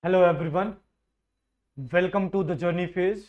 Hello everyone, welcome to the journey phase.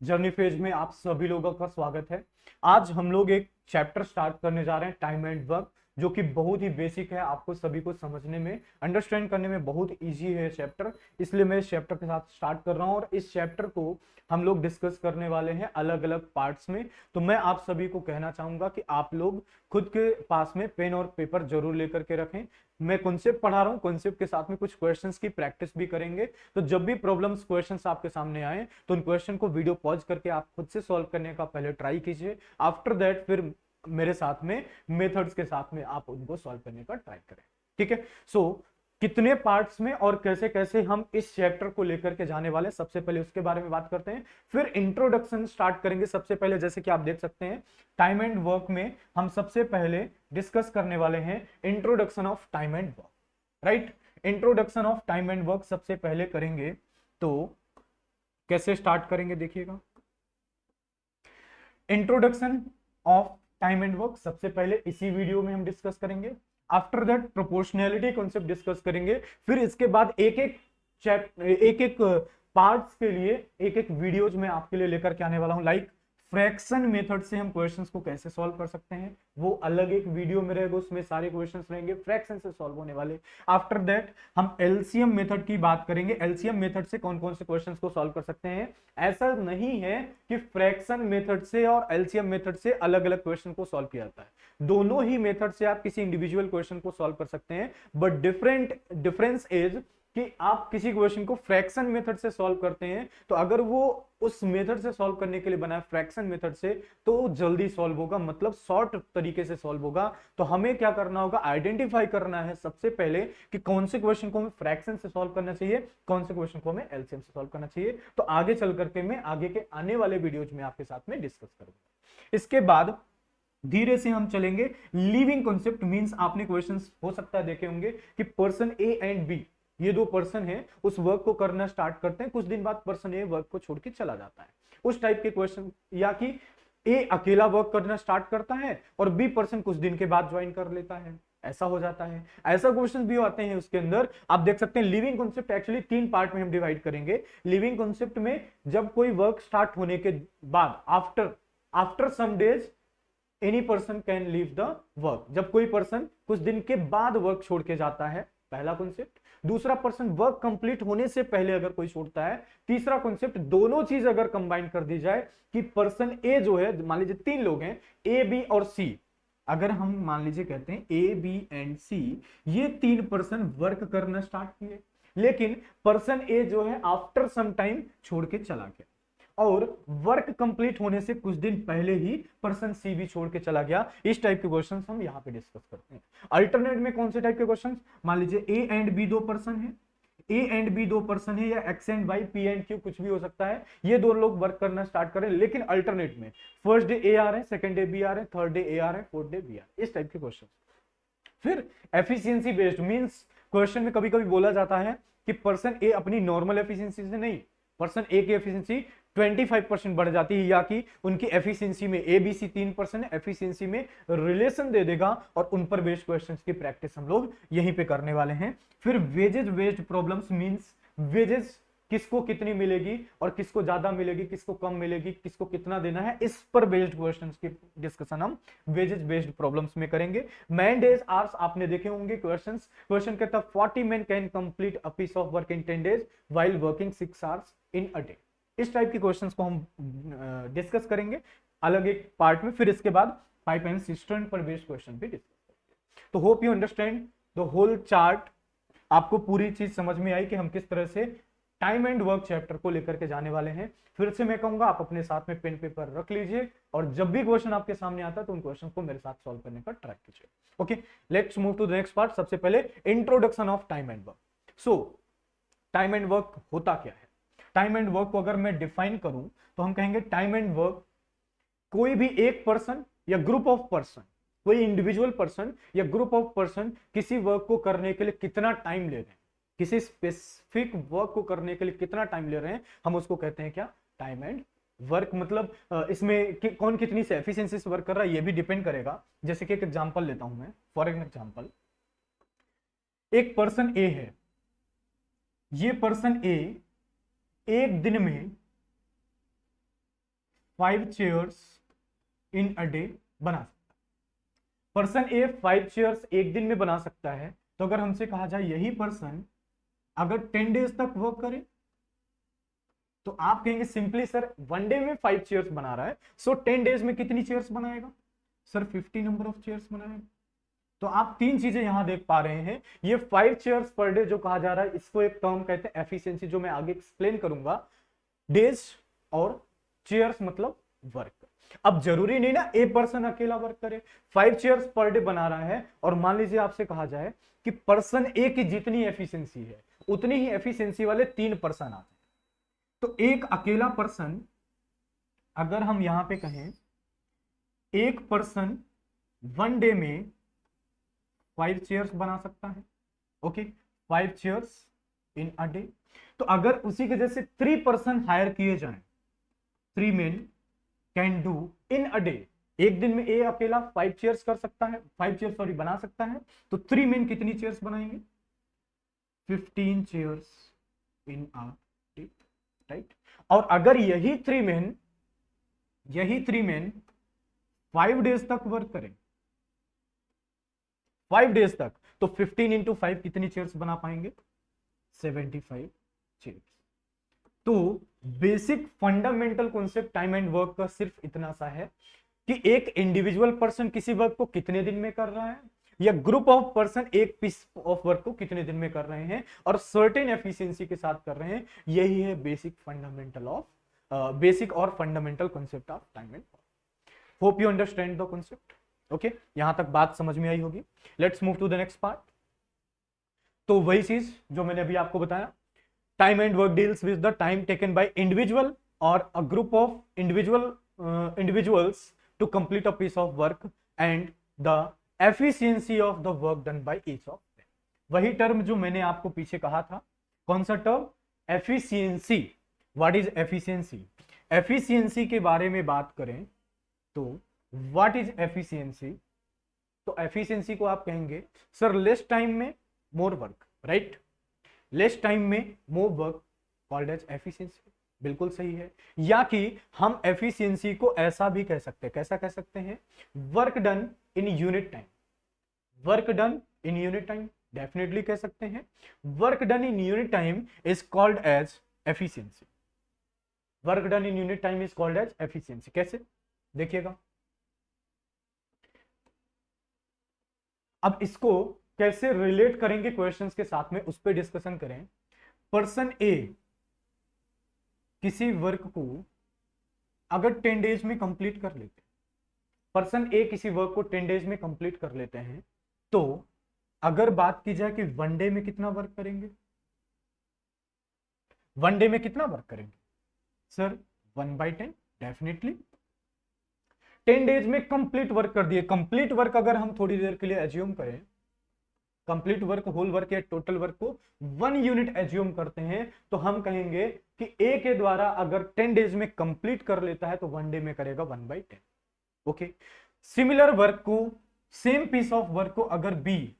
Journey phase में आप सभी लोगों का स्वागत है। आज हम लोग एक चैप्टर स्टार्ट करने जा रहे हैं, टाइम एंड वर्क, जो कि बहुत ही बेसिक है। आपको सभी को समझने में, अंडरस्टैंड करने में बहुत इजी है चैप्टर, इसलिए मैं इस चैप्टर के साथ स्टार्ट कर रहा हूं। और इस चैप्टर को हम लोग डिस्कस करने वाले हैं अलग अलग पार्ट्स में। तो मैं आप सभी को कहना चाहूंगा कि आप लोग खुद के पास में पेन और पेपर जरूर लेकर के रखें। मैं कॉन्सेप्ट पढ़ा रहा हूँ, कॉन्सेप्ट के साथ में कुछ क्वेश्चंस की प्रैक्टिस भी करेंगे। तो जब भी प्रॉब्लम्स क्वेश्चंस आपके सामने आए तो उन क्वेश्चन को वीडियो पॉज करके आप खुद से सॉल्व करने का पहले ट्राई कीजिए। आफ्टर दैट फिर मेरे साथ में मेथड्स के साथ में आप उनको सॉल्व करने का ट्राई करें। ठीक है। सो कितने पार्ट्स में और कैसे कैसे हम इस चैप्टर को लेकर के जाने वाले हैं, सबसे पहले उसके बारे में बात करते हैं। फिर इंट्रोडक्शन स्टार्ट करेंगे। सबसे पहले जैसे कि आप देख सकते हैं, टाइम एंड वर्क में हम सबसे पहले डिस्कस करने वाले हैं introduction of time and work. Right, introduction of time and work सबसे पहले करेंगे। तो कैसे स्टार्ट करेंगे देखिएगा। Introduction of time and work सबसे पहले इसी वीडियो में हम डिस्कस करेंगे। After that proportionality concept discuss करेंगे। फिर इसके बाद एक एक पार्ट्स के लिए एक एक वीडियोज में आपके लिए लेकर के आने वाला हूं। लाइक फ्रैक्शन मेथड से हम क्वेश्चंस को कैसे सॉल्व कर सकते हैं, वो अलग एक वीडियो में रहेगा, उसमें सारे क्वेश्चंस रहेंगे फ्रैक्शन से सॉल्व होने वाले। आफ्टर दैट हम एलसीएम मेथड की बात करेंगे। एलसीएम मेथड से कौन कौन से क्वेश्चंस को सॉल्व कर सकते हैं। ऐसा नहीं है कि फ्रैक्शन मेथड से और एलसीएम मेथड से अलग अलग क्वेश्चन को सॉल्व किया जाता है। दोनों ही मेथड से आप किसी इंडिविजुअल क्वेश्चन को सॉल्व कर सकते हैं, बट डिफरेंस इज कि आप किसी क्वेश्चन को फ्रैक्शन मेथड से सॉल्व करते हैं तो अगर वो उस मेथड से सॉल्व करने के लिए बना है फ्रैक्शन मेथड से, तो जल्दी सॉल्व होगा, मतलब शॉर्ट तरीके से सॉल्व होगा। तो हमें क्या करना होगा, आइडेंटिफाई करना है सबसे पहले कि कौन से क्वेश्चन को हमें फ्रैक्शन से सॉल्व करना चाहिए, कौन से क्वेश्चन को हमें एलसीएम से सॉल्व करना चाहिए। तो आगे चल करके मैं आगे के आने वाले वीडियोज में आपके साथ में डिस्कस करूंगा। इसके बाद धीरे से हम चलेंगे लिविंग कॉन्सेप्ट। मींस आपने क्वेश्चंस हो सकता है देखे होंगे कि पर्सन ए एंड बी, ये दो पर्सन है, उस वर्क को करना स्टार्ट करते हैं, कुछ दिन बाद पर्सन ए वर्क को छोड़ के चला जाता है, उस टाइप के क्वेश्चन। या कि ए अकेला वर्क करना स्टार्ट करता है और बी पर्सन कुछ दिन के बाद ज्वाइन कर लेता है, ऐसा हो जाता है। ऐसा क्वेश्चन भी आते हैं उसके अंदर। आप देख सकते हैं लिविंग कॉन्सेप्ट एक्चुअली तीन पार्ट में हम डिवाइड करेंगे। लिविंग कॉन्सेप्ट में जब कोई वर्क स्टार्ट होने के बाद after after some days any person can leave the work, जब कोई पर्सन कुछ दिन के बाद वर्क छोड़ के जाता है, पहला कॉन्सेप्ट। दूसरा पर्सन वर्क कंप्लीट होने से पहले अगर कोई छोड़ता है। तीसरा कॉन्सेप्ट, दोनों चीज अगर कंबाइन कर दी जाए कि पर्सन ए जो है, मान लीजिए तीन लोग हैं ए बी और सी, अगर हम मान लीजिए कहते हैं ए बी एंड सी, ये तीन पर्सन वर्क करना स्टार्ट किए, लेकिन पर्सन ए जो है आफ्टर सम टाइम छोड़ के चला गया और वर्क कंप्लीट होने से कुछ दिन पहले ही पर्सन सी भी छोड़ के चला गया। इस टाइप के क्वेश्चंस हम यहां पे डिस्कस करते हैं। अल्टरनेट में कौन से टाइप के क्वेश्चंस, मान लीजिए ए एंड बी दो पर्सन है, ए एंड बी दो पर्सन है, या X and Y P and Q कुछ भी हो सकता है, ये दो लोग वर्क करना स्टार्ट करें, लेकिन अल्टरनेट में फर्स्ट डे ए आ रहे हैं, सेकंड डे बी आ रहे हैं, थर्ड डे ए आ रहे हैं, फोर्थ डे बी आ रहे हैं, इस टाइप के क्वेश्चन। फिर एफिशिएंसी बेस्ड, मींस क्वेश्चन में कभी कभी बोला जाता है कि पर्सन ए अपनी नॉर्मल एफिशिएंसी से नहीं, पर्सन ए की एफिशिएंसी 25% बढ़ जाती है, या कि उनकी एफिशिएंसी में ए बी सी 3% है, एफिशिएंसी में रिलेशन दे देगा, और उन पर बेस्ड क्वेश्चंस की प्रैक्टिस हम लोग यहीं पे करने वाले हैं। फिर wages based problems, means wages किसको कितनी मिलेगी और किसको ज्यादा मिलेगी, किसको कम मिलेगी, किसको कितना देना है, इस पर बेस्ड क्वेश्चंस की डिस्कशन हम वेजेस बेस्ड प्रॉब्लम्स में करेंगे। मैन डेज आवर्स आपने देखे होंगे क्वेश्चंस। क्वेश्चन कहता है 40 men can complete a piece of work in 10 days while working 6 hours in a day. इस टाइप के क्वेश्चंस को हम डिस्कस करेंगे अलग एक पार्ट में। फिर इसके बाद पाइप एंड सिस्टर्न पर बेस्ड क्वेश्चन भी डिस्कस करेंगे। तो hope you understand the whole chart. आपको पूरी चीज समझ में आई कि हम किस तरह से टाइम एंड वर्क चैप्टर को लेकर के जाने वाले हैं। फिर से मैं कहूंगा आप अपने साथ में पेन पेपर रख लीजिए, और जब भी क्वेश्चन आपके सामने आता है तो उन क्वेश्चन को मेरे साथ सॉल्व करने का ट्राई कीजिए। Okay, let's move to the next part. सबसे पहले introduction of time and work. So time and work होता क्या है। टाइम एंड वर्क को अगर मैं डिफाइन करूं तो हम कहेंगे टाइम एंड वर्क कोई भी एक पर्सन या ग्रुप ऑफ पर्सन, कोई इंडिविजुअल पर्सन या ग्रुप ऑफ पर्सन किसी वर्क को करने के लिए कितना टाइम ले रहे हैं, किसी स्पेसिफिक वर्क को करने के लिए कितना टाइम ले रहे हैं, हम उसको कहते हैं क्या, टाइम एंड वर्क। मतलब इसमें कौन कितनी से एफिशिएंसी से वर्क कर रहा है ये भी डिपेंड करेगा। जैसे कि एक एग्जांपल लेता हूं मैं, फॉर एन एग्जांपल, एक पर्सन ए है, ये पर्सन ए एक दिन में 5 चेयर्स इन अ डे बना सकता है। पर्सन ए 5 चेयर्स एक दिन में बना सकता है, तो अगर हमसे कहा जाए यही पर्सन अगर 10 डेज तक वर्क करे, तो आप कहेंगे सिंपली सर 1 डे में 5 चेयर्स बना रहा है, सो 10 डेज में कितनी चेयर्स बनाएगा? सर 50 नंबर ऑफ चेयर्स बनाएगा। तो आप तीन चीजें यहां देख पा रहे हैं। ये 5 चेयर्स पर डे जो कहा जा रहा है, इसको एक टर्म कहते हैं एफिशिएंसी, जो मैं आगे एक्सप्लेन करूंगा। डेज और चेयर्स मतलब वर्क। अब जरूरी नहीं ना ए पर्सन अकेला वर्क करे, 5 चेयर्स पर डे बना रहा है, और मान लीजिए आपसे कहा जाए कि पर्सन ए की जितनी एफिशिएंसी है उतनी ही एफिशिएंसी वाले 3 पर्सन आते हैं, तो एक अकेला पर्सन, अगर हम यहां पे कहें एक पर्सन 1 डे में 5 चेयर्स बना सकता है, okay, 5 chairs in a day. तो अगर उसी के जैसे 3 पर्सन हायर किए जाएं, 3 main can do in a day, एक दिन में ए अकेला 5 चेयर्स कर सकता है, 5 चेयर्स सॉरी बना सकता है, तो 3 मेन कितनी चेयर्स बनाएंगे? 15 chairs in a day, right. और अगर यही 3 मेन 5 डेज तक वर्क करें, 5 डेज तक, तो 15 इंटू 5 कितनी चेयर्स बना पाएंगे? 75 चेयर्स। तो basic fundamental concept time and work का सिर्फ इतना सा है कि एक इंडिविजुअल पर्सन किसी वर्क को कितने दिन में कर रहा है, या ग्रुप ऑफ पर्सन एक पीस ऑफ वर्क को कितने दिन में कर रहे हैं, और सर्टेन एफिशिएंसी के साथ कर रहे हैं। यही है बेसिक और fundamental concept of time and work. Hope you understand the concept. Okay, यहां तक बात समझ में आई होगी। Let's move to the next part. तो वही चीज जो मैंने अभी आपको बताया, time and work deals with the time taken by individual और a group of individuals to complete a piece of work and the efficiency of the work done by each of them. वही term जो मैंने आपको पीछे कहा था, कौन सा term? Efficiency. What is efficiency? Efficiency के बारे में बात करें तो व्हाट इज एफिशिएंसी? तो एफिशिएंसी को आप कहेंगे सर लेस टाइम में more work, right. Less time में more work called as efficiency, बिल्कुल सही है। या कि हम एफिशिएंसी को ऐसा भी कह सकते हैं, कैसा कह सकते हैं? Work done in unit time. Work done in unit time definitely कह सकते हैं। Work done in unit time is called as efficiency. Work done in unit time is called as efficiency. कैसे? देखिएगा, अब इसको कैसे रिलेट करेंगे क्वेश्चंस के साथ में, उस पर डिस्कशन करें। पर्सन ए किसी वर्क को अगर 10 डेज में कंप्लीट कर लेते हैं, पर्सन ए किसी वर्क को 10 डेज में कंप्लीट कर लेते हैं, तो अगर बात की जाए कि 1 डे में कितना वर्क करेंगे? 1 डे में कितना वर्क करेंगे सर? 1/10 डेफिनेटली। 10 डेज में कंप्लीट वर्क कर दिए। कंप्लीट वर्क अगर हम थोड़ी देर के लिए एज्यूम करें, कंप्लीट वर्क, होल वर्क या टोटल वर्क को 1 यूनिट एज्यूम करते हैं, तो हम कहेंगे कि ए के द्वारा अगर 10 डेज में कंप्लीट कर लेता है तो 1 डे में करेगा 1/10। ओके, सिमिलर वर्क को, सेम पीस ऑफ वर्क को अगर बी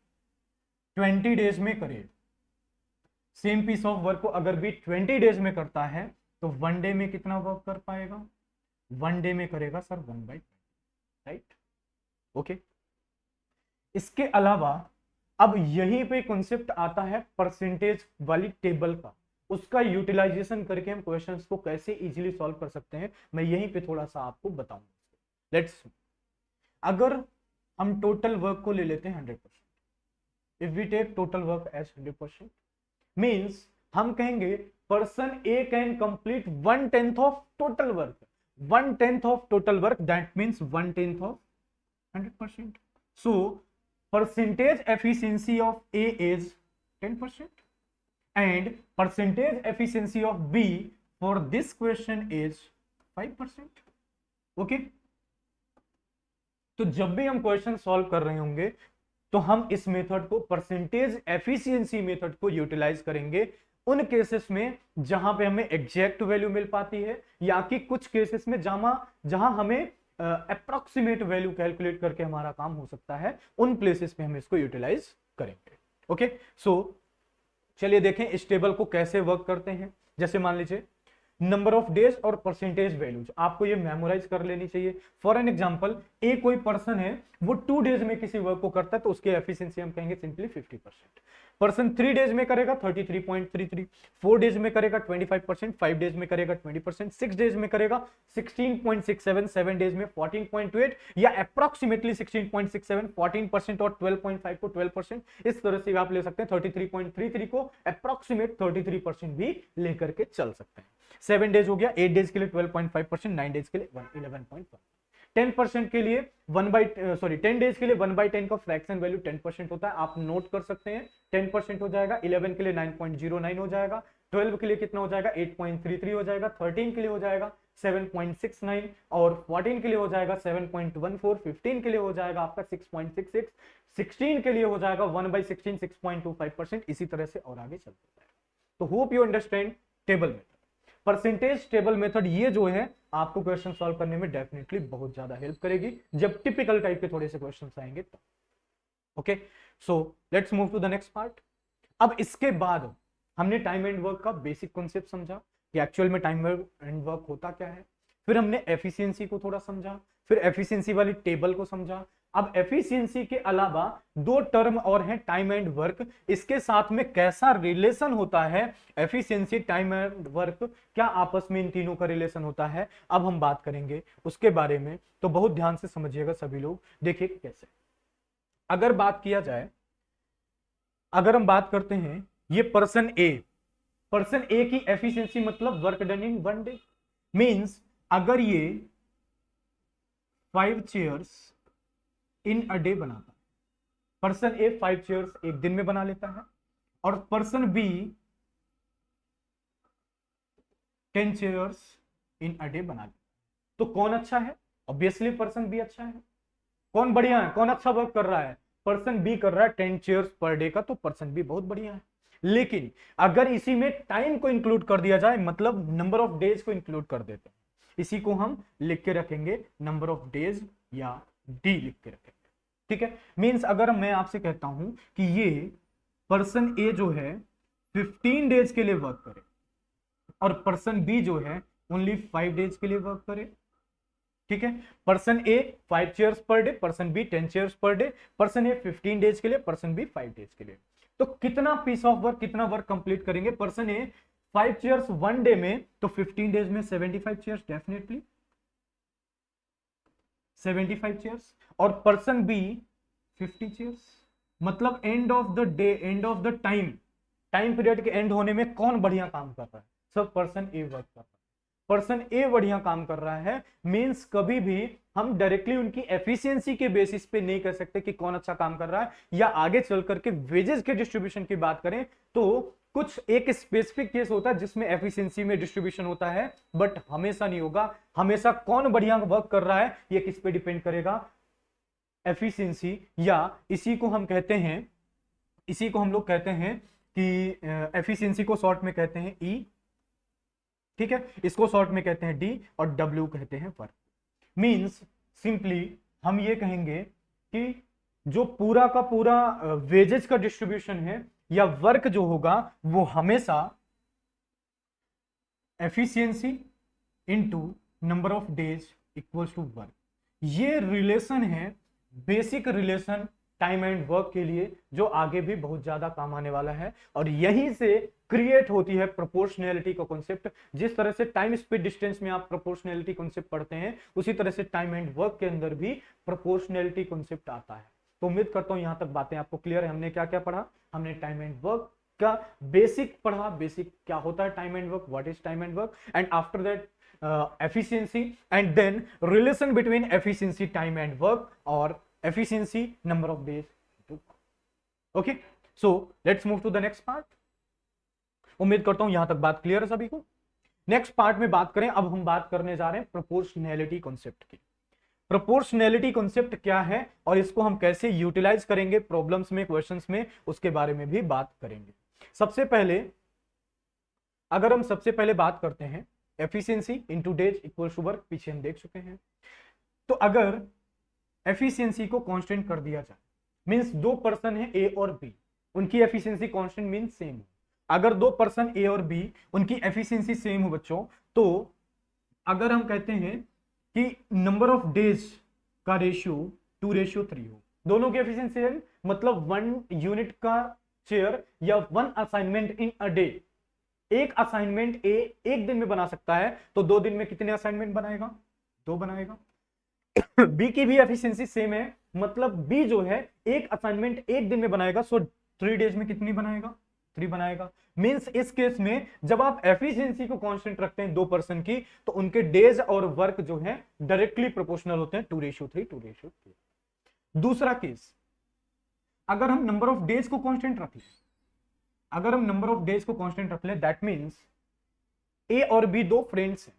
20 डेज में करे, सेम पीस ऑफ वर्क को अगर बी 20 डेज में करता है, तो 1 डे में कितना वर्क कर पाएगा? 1 डे में करेगा सर 1/10, राइट। ओके, इसके अलावा अब यहीं पे कॉन्सेप्ट आता है परसेंटेज वाली टेबल का। उसका यूटिलाइजेशन करके हम क्वेश्चंस को कैसे इजीली सॉल्व कर सकते हैं, मैं यहीं पे थोड़ा सा आपको बताऊंगा। लेट्स, अगर हम टोटल वर्क को ले लेते हैं 100%, if we take total work as 100%, means हम कहेंगे person A can complete 1/10 of total work. 1/10 of total work, that means 1/10 of 100%. So percentage efficiency of A is 10% and percentage efficiency of B for this question is 5%. Okay, तो जब भी हम question solve कर रहे होंगे तो हम इस मेथड को, परसेंटेज एफिशिएंसी मेथड को यूटिलाइज करेंगे उन केसेस में जहां पे हमें एग्जैक्ट वैल्यू मिल पाती है, या कि कुछ केसेस में जहां हमें अप्रोक्सीमेट वैल्यू कैलकुलेट करके हमारा काम हो सकता है, उन प्लेसेस पे हम इसको यूटिलाइज करेंगे। ओके, सो चलिए देखें इस टेबल को कैसे वर्क करते हैं। जैसे मान लीजिए नंबर ऑफ डेज और परसेंटेज वैल्यूज आपको ये मेमोराइज कर लेनी चाहिए। फॉर एन एग्जांपल, ए कोई पर्सन है, वो 2 डेज में किसी वर्क को करता है तो उसकी एफिशिएंसी हम कहेंगे सिंपली 50%। पर्सन 3 डेज में करेगा 33.33, 4 डेज में करेगा 25%, 5 डेज में करेगा 20%, 6 डेज में करेगा 16.67, 7 डेज में 14.28 या अप्रोक्सीमेटली 16.67, 14% और 12.5 को 12%, इस तरह से आप ले सकते हैं। 33.33 को अप्रोक्सीमेट 33% भी लेकर के चल सकते हैं। 7 डेज हो गया, 8 डेज के लिए 12.5%, 9 डेज के लिए 11.1%। 10% के लिए 10 डेज के लिए 1/10 का फ्रैक्शन वैल्यू 10% होता है, आप नोट कर सकते हैं 10% हो जाएगा। 11 के लिए 9.09 हो जाएगा, 12 के लिए कितना हो जाएगा 8.33 हो जाएगा, 13 के लिए हो जाएगा 7.69 और 14 के लिए हो जाएगा 7.14, 15 के लिए हो जाएगा आपका 6.66, 16 के लिए हो जाएगा 1/16 6.25%, इसी तरह से और आगे चलता है। तो hope you understand table method. Percentage table method ये जो है आपको क्वेश्चन सॉल्व करने में डेफिनेटली बहुत ज्यादा हेल्प करेगी जब टिपिकल टाइप के थोड़े से क्वेश्चंस आएंगे तो। Okay, so let's move to the next part. अब इसके बाद हमने टाइम एंड वर्क का बेसिक कॉन्सेप्ट समझा कि एक्चुअल में टाइम एंड वर्क होता क्या है। फिर हमने एफिशिएंसी को थोड़ा समझा, फिर एफिशिएंसी वाली टेबल को समझा। अब एफिशिएंसी के अलावा 2 टर्म और हैं, टाइम एंड वर्क। इसके साथ में कैसा रिलेशन होता है एफिशिएंसी, टाइम एंड वर्क, क्या आपस में इन तीनों का रिलेशन होता है, अब हम बात करेंगे उसके बारे में। तो बहुत ध्यान से समझिएगा सभी लोग। देखिए कैसे, अगर बात किया जाए, अगर हम बात करते हैं ये पर्सन ए की एफिशिएंसी मतलब वर्क डन इन 1 डे, मींस अगर ये 5 चेयर्स इन अ डे बनाता है, पर्सन ए 5 चेयर्स एक दिन में बना लेता है और person B 10 chairs in a day बना लेता है, तो कौन अच्छा है? ऑब्वियसली पर्सन बी अच्छा है। कौन बढ़िया है, कौन अच्छा वर्क कर रहा है? पर्सन बी कर रहा है 10 चेयर्स पर डे का, तो पर्सन बी बहुत बढ़िया है। लेकिन अगर इसी में टाइम को इंक्लूड कर दिया जाए, मतलब नंबर ऑफ डेज को इंक्लूड कर देते हैं, इसी को हम लिख के रखेंगे नंबर ऑफ डेज या डी लिख के रखेंगे। ठीक है, मींस अगर मैं आपसे कहता हूं कि ये पर्सन ए जो है 15 डेज के लिए वर्क करे और पर्सन बी जो है ओनली 5 डेज के लिए वर्क करे। ठीक है, person A 5 chairs per day, person B 10 chairs per day, person A 15 days के लिए, पर्सन बी 5 डेज के लिए। तो कितना पीस ऑफ वर्क, कितना वर्क कंप्लीट करेंगे? पर्सन ए 5 चेयर्स 1 डे में, तो 15 डेज में 75 चेयर्स, डेफिनेटली 75 चेयर्स। और पर्सन बी 50 चेयर्स, मतलब end of the day, end of the time period के एंड होने में कौन बढ़िया काम कर रहा है? सब पर्सन ए वर्क कर रहा है। पर्सन ए बढ़िया काम कर रहा है, मींस कभी भी हम डायरेक्टली उनकी एफिशिएंसी के बेसिस पे नहीं कह सकते कि कौन अच्छा काम कर रहा है। या आगे चल करके वेजेस के डिस्ट्रीब्यूशन की बात करें तो कुछ एक स्पेसिफिक केस होता है जिसमें एफिशिएंसी में डिस्ट्रीब्यूशन होता है, बट हमेशा नहीं होगा। हमेशा कौन बढ़िया वर्क कर रहा है ये किस पे डिपेंड करेगा? एफिशिएंसी, या इसी को हम कहते हैं, इसी को हम लोग कहते हैं कि एफिशिएंसी को शॉर्ट में कहते हैं ई। ठीक है, इसको शॉर्ट में कहते हैं डी और डब्ल्यू कहते हैं वर्क। मींस सिंपली हम ये कहेंगे कि जो पूरा का पूरा वेजेस का डिस्ट्रीब्यूशन है या वर्क जो होगा वो हमेशा efficiency into number of days equals to work. ये रिलेशन है, basic relation time and work के लिए, जो आगे भी बहुत ज्यादा काम आने वाला है। और यहीं से क्रिएट होती है प्रोपोर्शनैलिटी का कॉन्सेप्ट। जिस तरह से टाइम स्पीड डिस्टेंस में आप प्रोपोर्शनैलिटी कॉन्सेप्ट पढ़ते हैं, उसी तरह से टाइम एंड वर्क के अंदर भी प्रोपोर्शनैलिटी कॉन्सेप्ट आता है। तो उम्मीद करता हूं यहां तक बातें आपको क्लियर है। हमने क्या क्या पढ़ा? हमने टाइम एंड वर्क का बेसिक पढ़ा, बेसिक क्या होता है time and work, what is time and work, and after that efficiency, and then relation between efficiency, time and work, or efficiency, number of days. Okay, so let's move to the next part. उम्मीद करता हूं यहां तक बात clear है सभी को। Next part में बात करें, अब हम बात करने जा रहे हैं प्रोपोर्शनैलिटी कॉन्सेप्ट की। प्रोपोर्शनैलिटी कॉन्सेप्ट क्या है और इसको हम कैसे यूटिलाइज करेंगे प्रॉब्लम्स में, क्वेश्चंस में, उसके बारे में भी बात करेंगे। सबसे पहले अगर हम सबसे पहले बात करते हैं efficiency into days equal to work, पीछे हम देख चुके हैं। तो अगर एफिशिएंसी को कांस्टेंट कर दिया जाए, मींस 2 पर्सन है ए और बी, उनकी एफिशिएंसी कांस्टेंट मींस सेम, अगर दो पर्सन ए और बी, उनकी एफिशिएंसी सेम हो बच्चों, तो अगर हम कहते हैं कि नंबर ऑफ डेज का रेशियो 2:3 हो, दोनों की एफिशिएंसी सेम, मतलब 1 यूनिट का चेयर या 1 असाइनमेंट इन अ डे, एक असाइनमेंट ए एक दिन में बना सकता है, तो 2 दिन में कितने असाइनमेंट बनाएगा? 2 बनाएगा। बी की भी एफिशिएंसी सेम है, मतलब बी जो है एक असाइनमेंट एक दिन में बनाएगा, सो 3 डेज में कितनी बनाएगा? 3 बनाएगा। मींस इस केस में जब आप एफिशिएंसी को कांस्टेंट रखते हैं दो पर्सन की, तो उनके डेज और वर्क जो है डायरेक्टली प्रोपोर्शनल होते हैं, 2:3। दूसरा केस, अगर हम नंबर ऑफ डेज को कांस्टेंट रख लें, अगर हम नंबर ऑफ डेज को कांस्टेंट रख लें, दैट मींस ए और बी दो फ्रेंड्स हैं,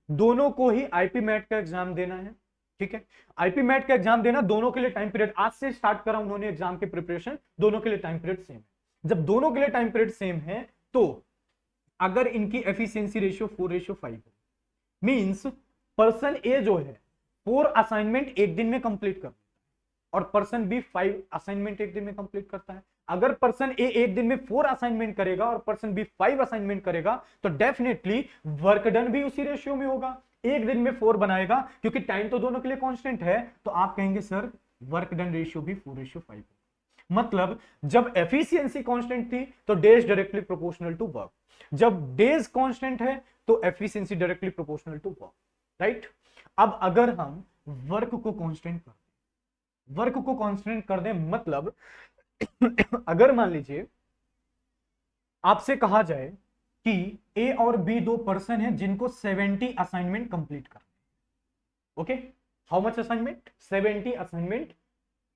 दोनों को ही आईपी मैट का एग्जाम देना है, ठीक है। आईपी मैट का एग्जाम देना, दोनों के लिए टाइम पीरियड आज से स्टार्ट करा उन्होंने एग्जाम की प्रिपरेशन, दोनों के लिए टाइम पीरियड सेम है। जब दोनों के लिए टाइम पीरियड सेम है, तो अगर इनकी एफिशिएंसी रेशियो 4:5 है, मींस पर्सन ए जो है 4 असाइनमेंट एक दिन में कंप्लीट करता है और पर्सन बी 5 असाइनमेंट एक दिन में कंप्लीट करता है। अगर पर्सन ए एक दिन में 4 असाइनमेंट करेगा और पर्सन बी 5 असाइनमेंट करेगा, तो डेफिनेटली वर्क डन भी उसी रेशियो में होगा, एक दिन में 4 बनाएगा, क्योंकि टाइम तो दोनों के लिए कांस्टेंट है। तो आप कहेंगे सर वर्क डन रेशियो भी 4:5। मतलब जब एफिशिएंसी कांस्टेंट थी तो days directly proportional to work, जब डेज कांस्टेंट है तो efficiency directly proportional to work, right. अब अगर हम वर्क को कांस्टेंट कर दें, वर्क को कांस्टेंट कर दें, मतलब अगर मान लीजिए आपसे कहा जाए कि ए और बी दो पर्सन हैं जिनको 70 असाइनमेंट कंप्लीट करना है, okay, how much assignment? 70 assignment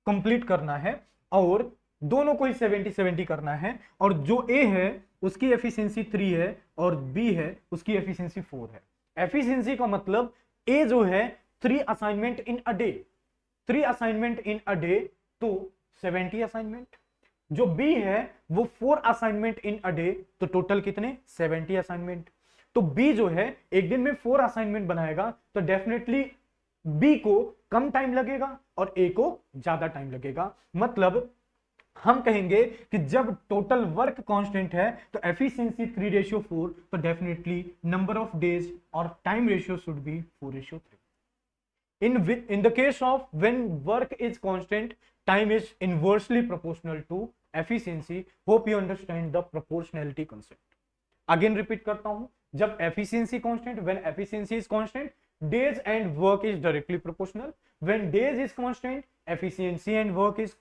complete करना है, और दोनों को ही 70 करना है, और जो ए है उसकी एफिशिएंसी 3 है और बी है उसकी एफिशिएंसी 4 है। एफिशिएंसी का मतलब ए जो है 3 assignment in a day, 3 assignment in a day, तो 70 असाइनमेंट। जो बी है वो 4 असाइनमेंट इन अ डे, तो टोटल कितने? 70 असाइनमेंट। तो बी जो है एक दिन में 4 असाइनमेंट बनाएगा, तो डेफिनेटली बी को कम टाइम लगेगा और ए को ज्यादा टाइम लगेगा। मतलब हम कहेंगे कि जब टोटल वर्क कांस्टेंट है तो एफिशिएंसी 3:4, तो डेफिनेटली नंबर ऑफ डेज और time ratio should be 4:3। In the case of when work is constant, time is inversely proportional to efficiency. Hope you understand the proportionality concept. Again repeat करता हूं, जब efficiency constant, when efficiency is constant, days and work is directly proportional. When days is constant, efficiency and work is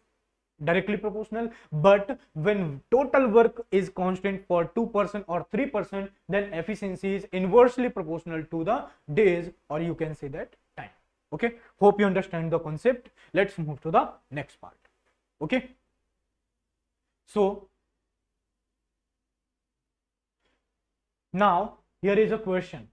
directly proportional. But when total work is constant for 2% or 3%, then efficiency is inversely proportional to the days, or you can say that time. Okay, hope you understand the concept. Let's move to the next part. Okay, so now here is a question.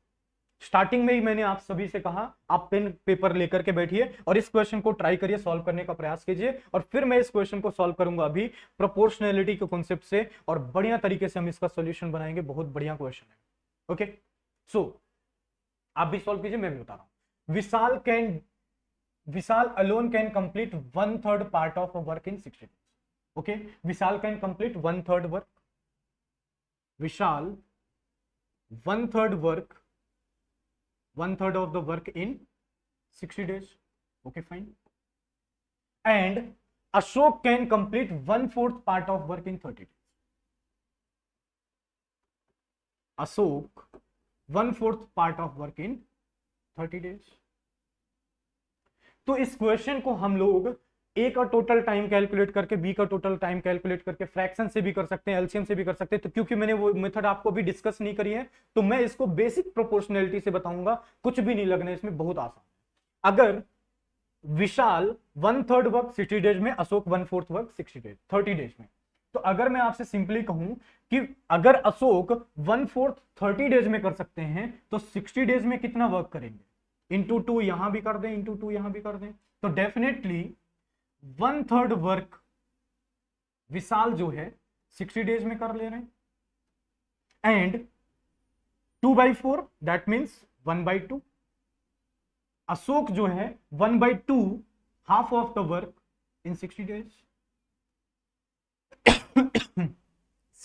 Starting में ही मैंने आप सभी से कहा आप pen paper लेकर के बैठिए और इस क्वेश्चन को ट्राई करिए, सॉल्व करने का प्रयास कीजिए, और फिर मैं इस क्वेश्चन को सॉल्व करूंगा अभी प्रोपोर्शनैलिटी के कॉन्सेप्ट से, और बढ़िया तरीके से हम इसका सॉल्यूशन बनाएंगे। बहुत बढ़िया क्वेश्चन है। ओके, सो आप भी सॉल्व कीजिए, मैं भी बता रहा हूं। Vishal alone can complete 1/3 part of a work in 60 days. Okay, Vishal can complete 1/3 work. Vishal 1/3 work, 1/3 of the work in 60 days. Okay, fine. And Ashok can complete 1/4 part of work in 30 days. Ashok 1/4 part of work in 30 days. तो इस question को हम लोग ए का total time calculate करके, B का total time calculate करके, fraction से भी कर सकते हैं, एलसीएम से भी कर सकते हैं। तो क्योंकि मैंने वो मेथड आपको भी डिस्कस नहीं करी है, तो मैं इसको बेसिक प्रोपोर्शनैलिटी से बताऊंगा, कुछ भी नहीं लगना इसमें, बहुत आसान है। अगर विशाल 1/3 वर्क 60 डेज में, अशोक 1/4 वर्क 30 डेज में, तो अगर मैं आपसे सिंपली कहूं कि अगर अशोक 1/4 30 डेज में कर सकते हैं, तो 60 डेज में कितना वर्क करेंगे? इंटू 2 यहां भी कर दें, इंटू 2 यहां भी कर दें, तो डेफिनेटली 1/3 वर्क विशाल जो है 60 डेज में कर ले रहे हैं, एंड 2/4 दैट मीन्स 1/2। अशोक जो है 1/2 half of the work in 60 days.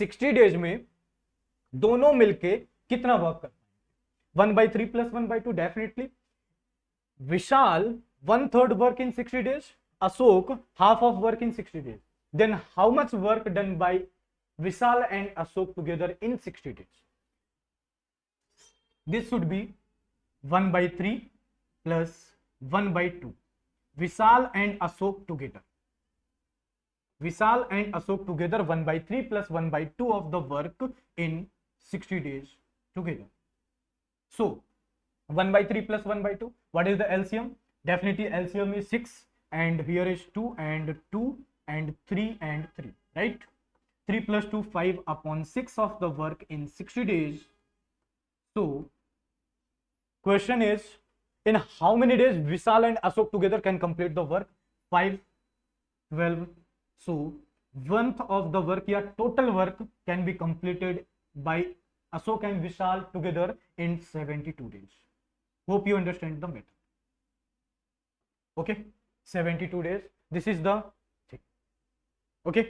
60 days में दोनों मिलके कितना वर्क कर पाएंगे? 1/3 plus 1/2 definitely. Vishal 1/3 work in 60 days, Ashok half of work in 60 days. Then how much work done by Vishal and Ashok together in 60 days? This should be 1/3 plus 1/2. Vishal and Ashok together. Vishal and Ashok together 1/3 plus 1/2 of the work in 60 days together. So 1/3 plus 1/2. What is the LCM? Definitely LCM is 6, and here is 2 and 2 and 3 and 3, right? 3 plus 2, 5 upon 6 of the work in 60 days. So question is, in how many days Vishal and Ashok together can complete the work? 5, 12. So 1th of the work, या total work can be completed by Ashok and Vishal together in 72 days. Hope you understand the method. Okay, 72 days. This is the thing. Okay,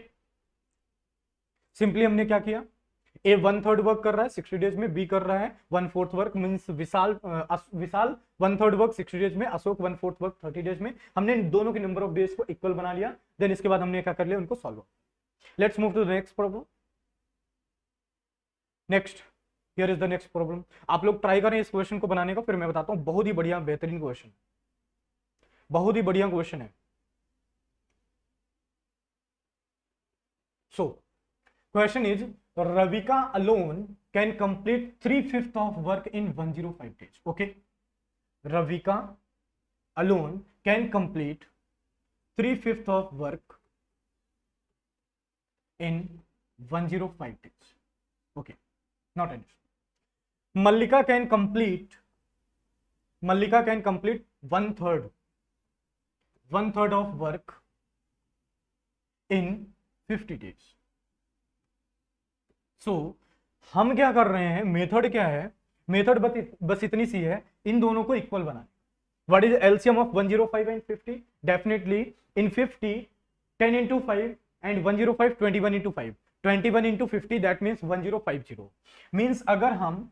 simply हमने क्या किया, ए 1/3 work कर रहा है 60 days में, B कर रहा है 1/4 वर्क, मींस विशाल 1/3 वर्क 60 डेज में, अशोक 1/4 वर्क 30 डेज में। हमने इन दोनों के नंबर ऑफ डेज को इक्वल बना लिया, देन इसके बाद हमने क्या कर लिया, उनको solve. Let's move to the next problem. Next, here is the next problem. आप लोग ट्राई करें इस क्वेश्चन को बनाने का, फिर मैं बताता हूं। बहुत ही बढ़िया बेहतरीन क्वेश्चन, बहुत ही बढ़िया क्वेश्चन है। So question is, Ravika alone can complete 3/5 of work in 105 days. Okay, Ravika alone can complete 3/5 of work in 105 days. Okay, not an issue. Mallika can complete 1/3 of work in 50 days. सो हम क्या कर रहे हैं, method क्या है, method बस इतनी सी है, इन दोनों को इक्वल बनाए। What is LCM of 105 and 50? Definitely in 50 10 into 5 and 105 21 into 5, 21 into 50, that means 1050। Means अगर हम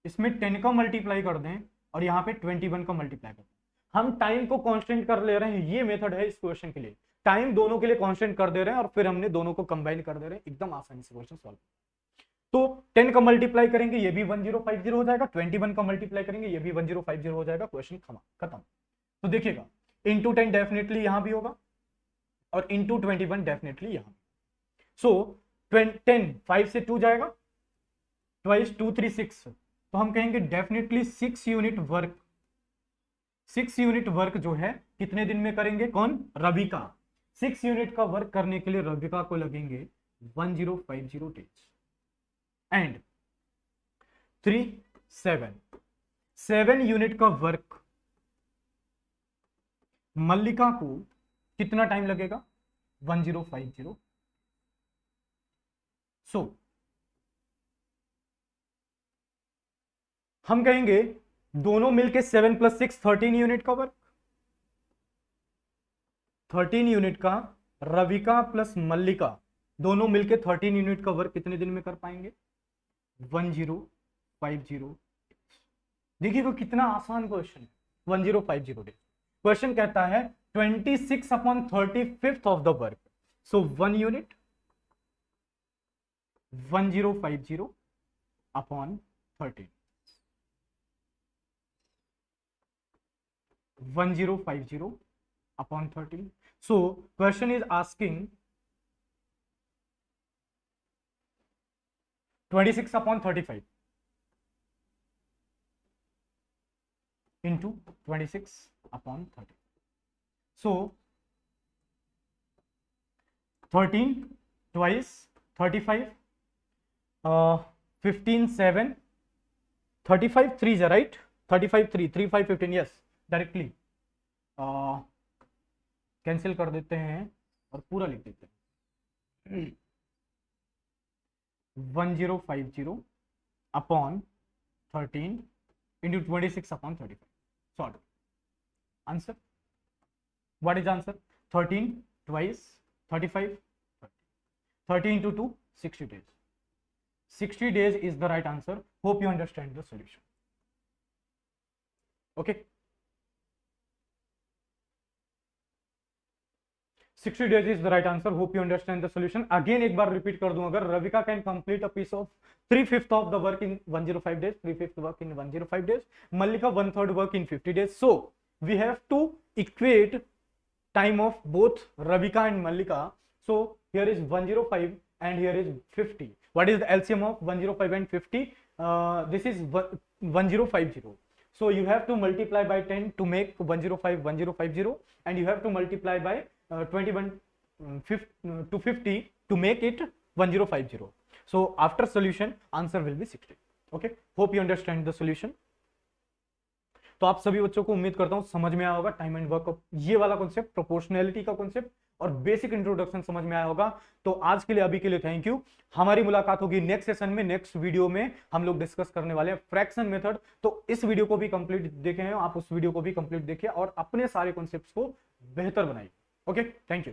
इसमें 10 का मल्टीप्लाई कर दें और यहाँ पे 21 का मल्टीप्लाई कर दें, हम टाइम को कांस्टेंट कर ले रहे हैं। ये मेथड है इस क्वेश्चन के लिए, टाइम दोनों के लिए कांस्टेंट कर दे रहे हैं और फिर हमने दोनों को कंबाइन कर दे रहे हैं, एकदम आसानी से क्वेश्चन सॉल्व। तो 10 का मल्टीप्लाई करेंगे ये भी 1050 हो जाएगा, 21 का मल्टीप्लाई करेंगे ये भी 1050 हो जाएगा, क्वेश्चन खत्म। तो देखिएगा, इंटू 10 डेफिनेटली यहां भी होगा और इंटू 21 डेफिनेटली यहां। सो 10 5 से 2 जाएगा, ट्वाइस 2 3 6, तो हम कहेंगे definitely 6 unit work, 6 unit work जो है कितने दिन में करेंगे, कौन, रविका। 6 यूनिट का वर्क करने के लिए रविका को लगेंगे 1050 डेज। एंड 7 यूनिट का वर्क मल्लिका को कितना टाइम लगेगा, 1050। सो हम कहेंगे दोनों मिलके 7 + 6 13 यूनिट का वर्क, 13 यूनिट का, रविका प्लस मल्लिका दोनों मिलके 13 यूनिट का वर्क कितने दिन में कर पाएंगे, 1050। देखिएगा कितना आसान क्वेश्चन है, 1050 डेज। क्वेश्चन कहता है 26/35 of the work, so 1 unit 1050 upon 13, 1050 upon 13. So question is asking 26/35 into 26/30. So 13 twice 35, 15 7, 35 3 is right, 35 3 3 5 15, yes, directly cancel कर देते हैं और पूरा लिख देते हैं, 1050 upon 13 into 26/35, solve. Answer, what is answer, 13 twice 35, 30 into 2 60 days. 60 days is the right answer. Hope you understand the solution. Okay. 60 days is the right answer. Hope you understand the solution. Again एक बार repeat कर दूं, अगर Ravika can complete a piece of 3/5 of the work in 105 days, 3/5 work in 105 days, Mallika 1/3 work in 50 days. So we have to equate time of both Ravika and Mallika. So here is 105 and here is 50. What is the LCM of 105 and 50? This is 1050. So you have to multiply by 10 to make 105 1050, and you have to multiply by 21 to 50 to make it 1050. So after solution answer will be 60. Okay, hope you understand the solution. तो आप सभी बच्चों को उम्मीद करता हूं समझ में आया होगा टाइम एंड वर्क, ये वाला कॉन्सेप्ट, प्रोपोर्शनैलिटी का कॉन्सेप्ट और बेसिक इंट्रोडक्शन समझ में आया होगा। तो आज के लिए, अभी के लिए थैंक यू। हमारी मुलाकात होगी नेक्स्ट सेशन में, नेक्स्ट वीडियो में हम लोग डिस्कस करने वाले हैं फ्रैक्शन मेथड। तो इस वीडियो को भी कंप्लीट देखें, आप उस वीडियो को भी कंप्लीट देखिए और अपने सारे कॉन्सेप्ट्स को बेहतर बनाइए। Okay, thank you.